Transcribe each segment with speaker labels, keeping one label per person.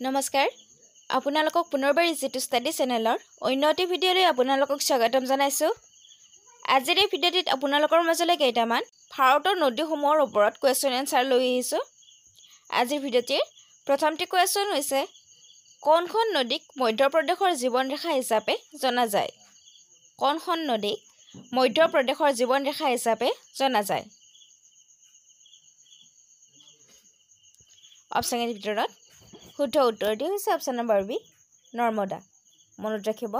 Speaker 1: নমস্কাৰ আপোনালোকক পুনৰবাৰ ইজি টু ষ্টাডি চেনেলৰ অন্য এটি ভিডিঅ'লৈ আপোনালোকক স্বাগতম জনাইছোঁ। আজিৰ এই ভিডিঅ'টিত আপোনালোকৰ মাজলৈ কেইটামান ভাৰতৰ নদীসমূহৰ ওপৰত কুৱেশ্যন এনচাৰ লৈ আহিছোঁ। আজিৰ ভিডিঅ'টিৰ প্ৰথমটি কুৱেশ্যন হৈছে কোনখন নদীক মধ্যপ্ৰদেশৰ জীৱনৰেখা হিচাপে জনা যায়? কোনখন নদীক মধ্যপ্ৰদেশৰ জীৱনৰেখা হিচাপে জনা যায়? অপশ্যনৰ ভিতৰত শুদ্ধ উত্তৰটি হৈছে অপশ্যন নম্বৰ বি, নৰ্মদা। মনত ৰাখিব,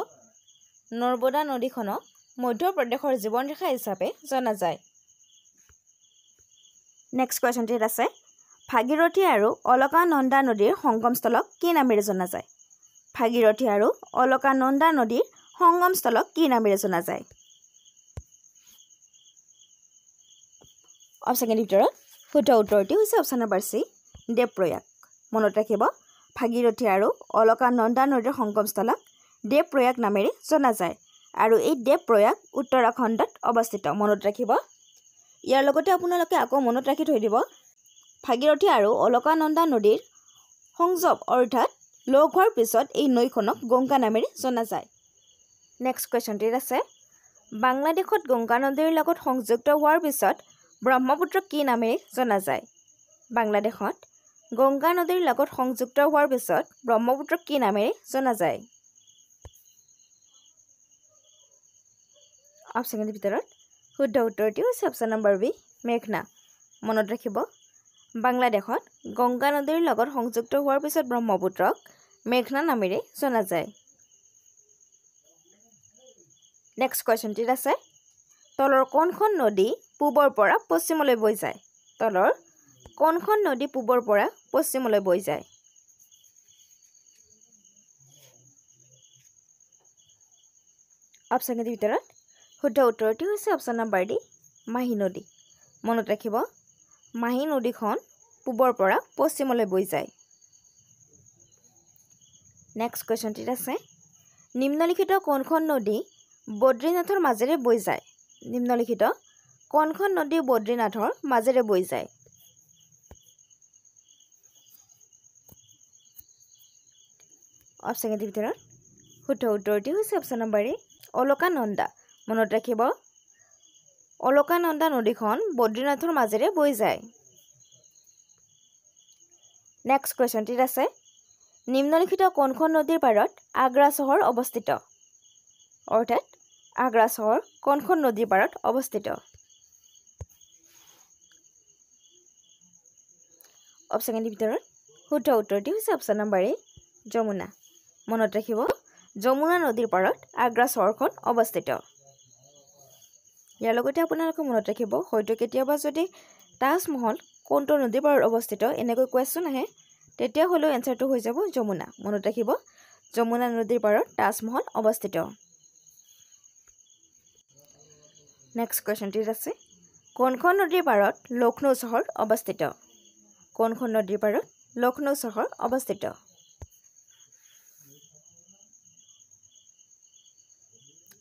Speaker 1: নৰ্মদা নদীখনক মধ্যপ্ৰদেশৰ জীৱনৰেখা হিচাপে জনা যায়। নেক্সট কুৱেশ্যনটিত আছে ভাগীৰথী আৰু অলকানন্দা নদীৰ সংগমস্থলক কি নামেৰে জনা যায়? ভাগীৰথী আৰু অলকানন্দা নদীৰ সংগমস্থলক কি নামেৰে জনা যায়? অপশ্যনৰ ভিতৰত শুদ্ধ উত্তৰটি হৈছে অপশ্যন নম্বৰ চি, দেৱপ্ৰয়াগ। মনত ৰাখিব, ভাগীৰথী আৰু অলকানন্দা নদীৰ সংগমস্থলক দেৱপ্ৰয়াগ নামেৰে জনা যায় আৰু এই দেৱপ্ৰয়াগ উত্তৰাখণ্ডত অৱস্থিত। মনত ৰাখিব, ইয়াৰ লগতে আপোনালোকে আকৌ মনত ৰাখি থৈ দিব ভাগীৰথী আৰু অলকানন্দা নদীৰ সংযোগ অৰ্থাৎ লগ হোৱাৰ পিছত এই নৈখনক গংগা নামেৰে জনা যায়। নেক্সট কুৱেশ্যনটিত আছে বাংলাদেশত গংগা নদীৰ লগত সংযুক্ত হোৱাৰ পিছত ব্ৰহ্মপুত্ৰক কি নামেৰে জনা যায়? বাংলাদেশত গংগা নদীৰ লগত সংযুক্ত হোৱাৰ পিছত ব্ৰহ্মপুত্ৰক কি নামেৰে জনা যায়? অপশ্যনৰ ভিতৰত শুদ্ধ উত্তৰটি হৈছে অপশ্যন নম্বৰ বি, মেঘনা। মনত ৰাখিব, বাংলাদেশত গংগা নদীৰ লগত সংযুক্ত হোৱাৰ পিছত ব্ৰহ্মপুত্ৰক মেঘনা নামেৰে জনা যায়। নেক্সট কুৱেশ্যনটিত আছে তলৰ কোনখন নদী পূবৰ পৰা পশ্চিমলৈ বৈ যায়? তলৰ কোনখন নদী পূবৰ পৰা পশ্চিমলৈ বৈ যায়? অপশ্যনৰ ভিতৰত শুদ্ধ উত্তৰটি হৈছে অপশ্যন নম্বৰ ডি, মাহী নদী। মনত ৰাখিব, মাহী নদীখন পূবৰ পৰা পশ্চিমলৈ বৈ যায়। নেক্সট কুৱেশ্যনটিত আছে নিম্নলিখিত কোনখন নদী বদ্ৰীনাথৰ মাজেৰে বৈ যায়? নিম্নলিখিত কোনখন নদী বদ্ৰীনাথৰ মাজেৰে বৈ যায়? অপশ্যনৰ ভিতৰত শুদ্ধ উত্তৰটি হৈছে অপশ্যন নম্বৰ এ, অলকানন্দা। মনত ৰাখিব, অলকানন্দা নদীখন বদ্ৰীনাথৰ মাজেৰে বৈ যায়। নেক্সট কুৱেশ্যনটিত আছে নিম্নলিখিত কোনখন নদীৰ পাৰত আগ্ৰা চহৰ অৱস্থিত? অৰ্থাৎ আগ্ৰা চহৰ কোনখন নদীৰ পাৰত অৱস্থিত? অপশ্যনৰ ভিতৰত শুদ্ধ উত্তৰটি হৈছে অপশ্যন নম্বৰ এ, যমুনা। মনত ৰাখিব, যমুনা নদীৰ পাৰত আগ্ৰা চহৰখন অৱস্থিত। ইয়াৰ লগতে আপোনালোকে মনত ৰাখিব, হয়তো কেতিয়াবা যদি তাজমহল কোনটো নদীৰ পাৰত অৱস্থিত এনেকৈ কুৱেশ্যন আহে তেতিয়াহ'লেও এনচাৰটো হৈ যাব যমুনা। মনত ৰাখিব, যমুনা নদীৰ পাৰত তাজমহল অৱস্থিত। নেক্সট কুৱেশ্যনটিত আছে কোনখন নদীৰ পাৰত লক্ষ্ণৌ চহৰ অৱস্থিত? কোনখন নদীৰ পাৰত লক্ষ্ণৌ চহৰ অৱস্থিত?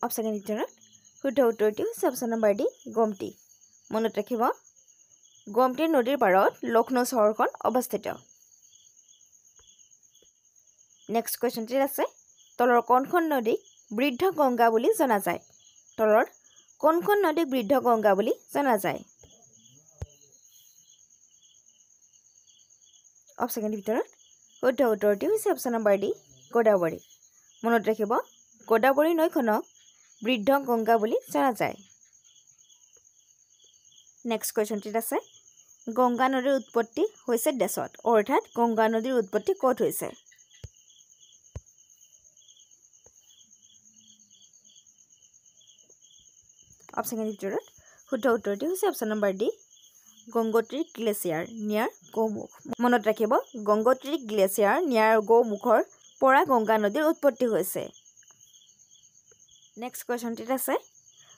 Speaker 1: অপশ্যনৰ ভিতৰত শুদ্ধ উত্তৰটি হৈছে অপশ্যন নম্বৰ ডি, গোমতী। মনত ৰাখিব, গোমতী নদীৰ পাৰত লক্ষ্ণৌ চহৰখন অৱস্থিত। নেক্সট কুৱেশ্যনটিত আছে তলৰ কোনখন নদীক বৃদ্ধ গংগা বুলি জনা যায়? তলৰ কোনখন নদীক বৃদ্ধ গংগা বুলি জনা যায়? অপশ্যনৰ ভিতৰত শুদ্ধ উত্তৰটি হৈছে অপশ্যন নম্বৰ ডি, গোদাবৰী। মনত ৰাখিব, গোদাবৰী নৈখনক বৃদ্ধ গংগা বুলি জনা যায়। নেক্সট কুৱেশ্যনটিত আছে গংগা নদীৰ উৎপত্তি হৈছে দেশত, অৰ্থাৎ গংগা নদীৰ উৎপত্তি ক'ত হৈছে? অপশ্যনৰ ভিতৰত শুদ্ধ উত্তৰটি হৈছে option number D, Gangotri glacier নিয়াৰ গৌমুখ। মনত ৰাখিব, গংগোত্ৰী গ্লেচিয়াৰ নিয়াৰ গৌমুখৰ পৰা গংগা নদীৰ উৎপত্তি হৈছে। নেক্সট কুৱেশ্যনটিত আছে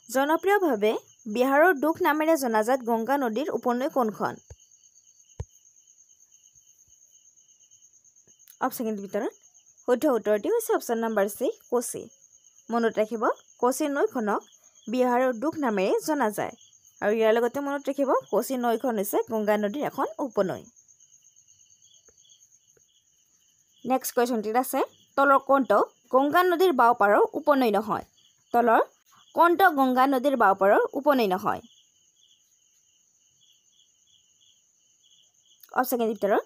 Speaker 1: জনপ্ৰিয়ভাৱে বিহাৰৰ দুখ নামেৰে জনাজাত গংগা নদীৰ উপনৈ কোনখন? অপশ্যনৰ ভিতৰত শুদ্ধ উত্তৰটি হৈছে অপশ্যন নম্বৰ চি, কোচি। মনত ৰাখিব, কোচি নৈখনক বিহাৰৰ দুখ নামেৰে জনা যায় আৰু ইয়াৰ লগতে মনত ৰাখিব কোচি নৈখন হৈছে গংগা নদীৰ এখন উপনৈ। নেক্সট কুৱেশ্যনটিত আছে তলৰ কোনটো গংগা নদীৰ বাও পাৰৰ উপনৈ নহয় তলৰ কোনটো গংগা নদীৰ বাও পাৰৰ উপনৈ নহয় অপশ্যন ভিতৰত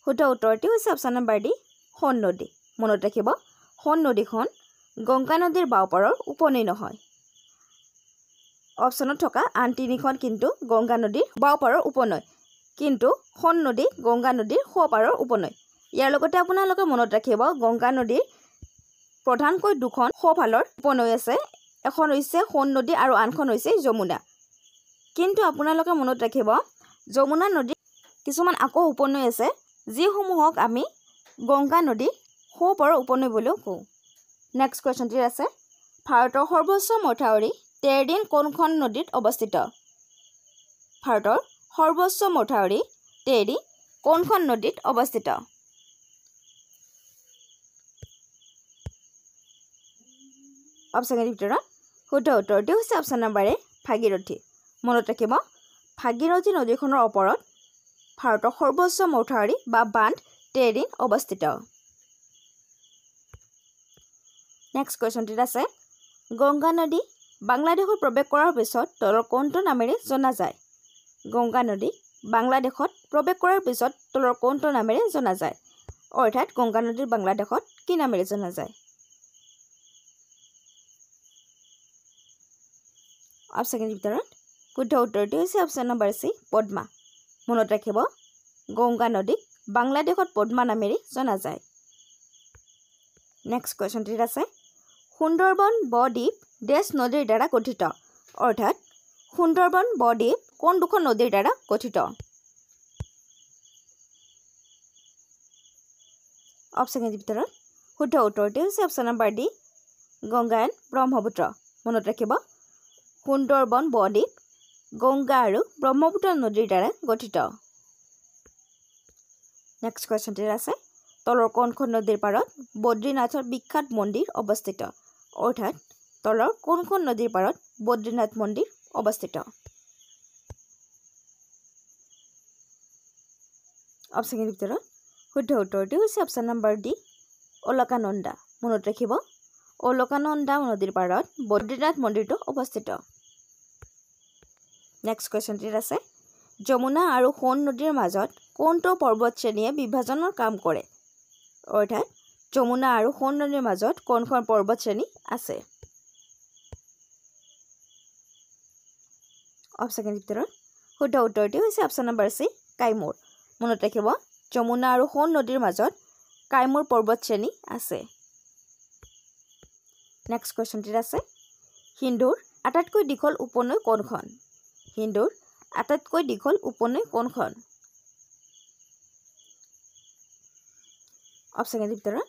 Speaker 1: শুদ্ধ উত্তৰটি হৈছে অপশ্যন নম্বৰ ডি সোণ নদী মনত ৰাখিব সোণ নদীখন গংগা নদীৰ বাও পাৰৰ উপনৈ নহয় অপশ্যনত থকা আন তিনিখন কিন্তু গংগা নদীৰ বাও পাৰৰ উপনৈ কিন্তু সোণ নদী গংগা নদীৰ সোঁ পাৰৰ উপনৈ ইয়াৰ লগতে আপোনালোকে মনত ৰাখিব গংগা নদীৰ প্ৰধানকৈ দুখন সোঁফালৰ উপনৈ আছে এখন হৈছে সোণ নদী আৰু আনখন হৈছে যমুনা কিন্তু আপোনালোকে মনত ৰাখিব যমুনা নদী কিছুমান আকৌ উপনৈ আছে যিসমূহক আমি গংগা নদীৰ সোঁ পাৰৰ উপনৈ বুলিও কওঁ নেক্সট কুৱেশ্যনটি আছে ভাৰতৰ সৰ্বোচ্চ মথাউৰি তেৰদিন কোনখন নদীত অৱস্থিত ভাৰতৰ সৰ্বোচ্চ মথাউৰি তেৰদিন কোনখন নদীত অৱস্থিত অপশ্যনৰ ভিতৰত শুদ্ধ উত্তৰটি হৈছে অপশ্যন নম্বৰ এ ভাগীৰথী মনত ৰাখিব ভাগীৰথী নদীখনৰ ওপৰত ভাৰতৰ সৰ্বোচ্চ মথাউৰি বা বান্ধ তেৰদিন অৱস্থিত নেক্সট কুৱেশ্যনটিত আছে গংগা নদী বাংলাদেশত প্ৰৱেশ কৰাৰ পিছত তলৰ কোনটো নামেৰে জনা যায় গংগা নদী বাংলাদেশত প্ৰৱেশ কৰাৰ পিছত তলৰ কোনটো নামেৰে জনা যায় অৰ্থাৎ গংগা নদী বাংলাদেশত কি নামেৰে জনা যায় অপশ্যনৰ ভিতৰত শুদ্ধ উত্তৰটি হৈছে অপশ্যন নম্বৰ চি পদ্মা মনত ৰাখিব গংগা নদীক বাংলাদেশত পদ্মা নামেৰে জনা যায় নেক্সট কুৱেশ্যনটিত আছে সুন্দৰবন বদ্বীপ ডেছ নদীৰ দ্বাৰা গঠিত অৰ্থাৎ সুন্দৰবন বদ্বীপ কোন দুখন নদীৰ দ্বাৰা গঠিত অপশ্যনৰ ভিতৰত শুদ্ধ উত্তৰটি হৈছে option number D Ganga and Brahmaputra মনত ৰাখিব সুন্দৰবন বদ্বীপ গংগা আৰু ব্ৰহ্মপুত্ৰ নদীৰ দ্বাৰা গঠিত নেক্সট কুৱেশ্যনটিত আছে তলৰ কোনখন নদীৰ পাৰত বদ্ৰীনাথৰ বিখ্যাত মন্দিৰ অৱস্থিত অৰ্থাৎ তলৰ কোনখন নদীৰ পাৰত বদ্ৰীনাথ মন্দিৰ অৱস্থিত অপশ্যনৰ ভিতৰত শুদ্ধ উত্তৰটি হৈছে অপশ্যন নম্বৰ ডি অলকানন্দা মনত ৰাখিব অলকানন্দা নদীৰ পাৰত বদ্ৰীনাথ মন্দিৰটো অৱস্থিত নেক্সট কুৱেশ্যনটিত আছে যমুনা আৰু সোণ নদীৰ মাজত কোনটো পৰ্বত শ্ৰেণীয়ে বিভাজনৰ কাম কৰে অৰ্থাৎ যমুনা আৰু সোণ নদীৰ মাজত কোনখন পৰ্বত শ্ৰেণী আছে অপশ্যনৰ ভিতৰত শুদ্ধ উত্তৰটি হৈছে অপশ্যন নম্বৰ চি কাইমুৰ মনত ৰাখিব যমুনা আৰু সোণ নদীৰ মাজত কাইমুৰ পৰ্বত শ্ৰেণী আছে নেক্সট কুৱেশ্যনটিত আছে হিন্দুৰ আটাইতকৈ দীঘল উপনৈ কোনখন হিন্দুৰ আটাইতকৈ দীঘল উপনৈ কোনখন অপশ্যনৰ ভিতৰত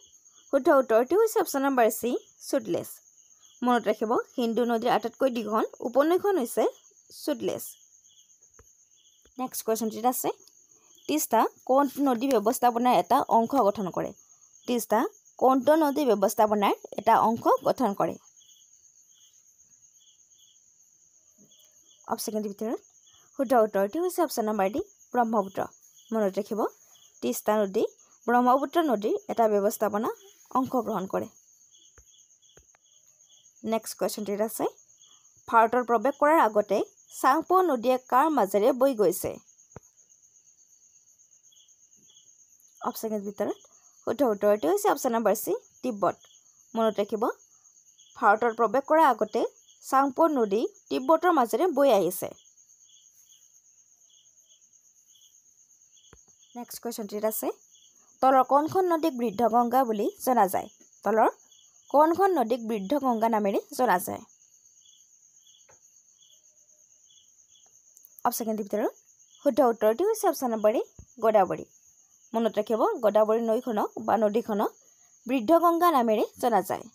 Speaker 1: শুদ্ধ উত্তৰটি হৈছে অপশ্যন নম্বৰ চি সুটলেছ মনত ৰাখিব হিন্দু নদীৰ আটাইতকৈ দীঘল উপনৈখন হৈছে সুটলেছ নেক্সট কুৱেশ্যনটিত আছে তিষ্টা কোনটো নদী ব্যৱস্থাপনাৰ এটা অংশ গঠন কৰে তিষ্টা কোনটো নদী ব্যৱস্থাপনাৰ এটা অংশ গঠন কৰে অপশ্যনৰ ভিতৰত শুদ্ধ উত্তৰটি হৈছে অপশ্যন নম্বৰ ডি ব্ৰহ্মপুত্ৰ মনত ৰাখিব তিষ্টা নদী ব্ৰহ্মপুত্ৰ নদীৰ এটা ব্যৱস্থাপনা অংশগ্ৰহণ কৰে নেক্সট কুৱেশ্যনটিত আছে ভাৰতত প্ৰৱেশ কৰাৰ আগতে চাংপো নদীয়ে কাৰ মাজেৰে বৈ গৈছে অপশ্যনৰ ভিতৰত শুদ্ধ উত্তৰটি হৈছে অপশ্যন নম্বৰ চি তিব্বত মনত ৰাখিব ভাৰতত প্ৰৱেশ কৰাৰ আগতে চাংপো নদী তিব্বতৰ মাজেৰে বৈ আহিছে নেক্সট কুৱেশ্যনটিত আছে তলৰ কোনখন নদীক বৃদ্ধ গংগা বুলি জনা যায় তলৰ কোনখন নদীক বৃদ্ধ গংগা নামেৰে জনা যায় অপশ্যনৰ ভিতৰত শুদ্ধ উত্তৰটি হৈছে অপশ্যন নম্বৰ এ গোদাবৰী মনত ৰাখিব গোদাবৰী নৈখনক বা নদীখনক বৃদ্ধ গংগা নামেৰে জনা যায়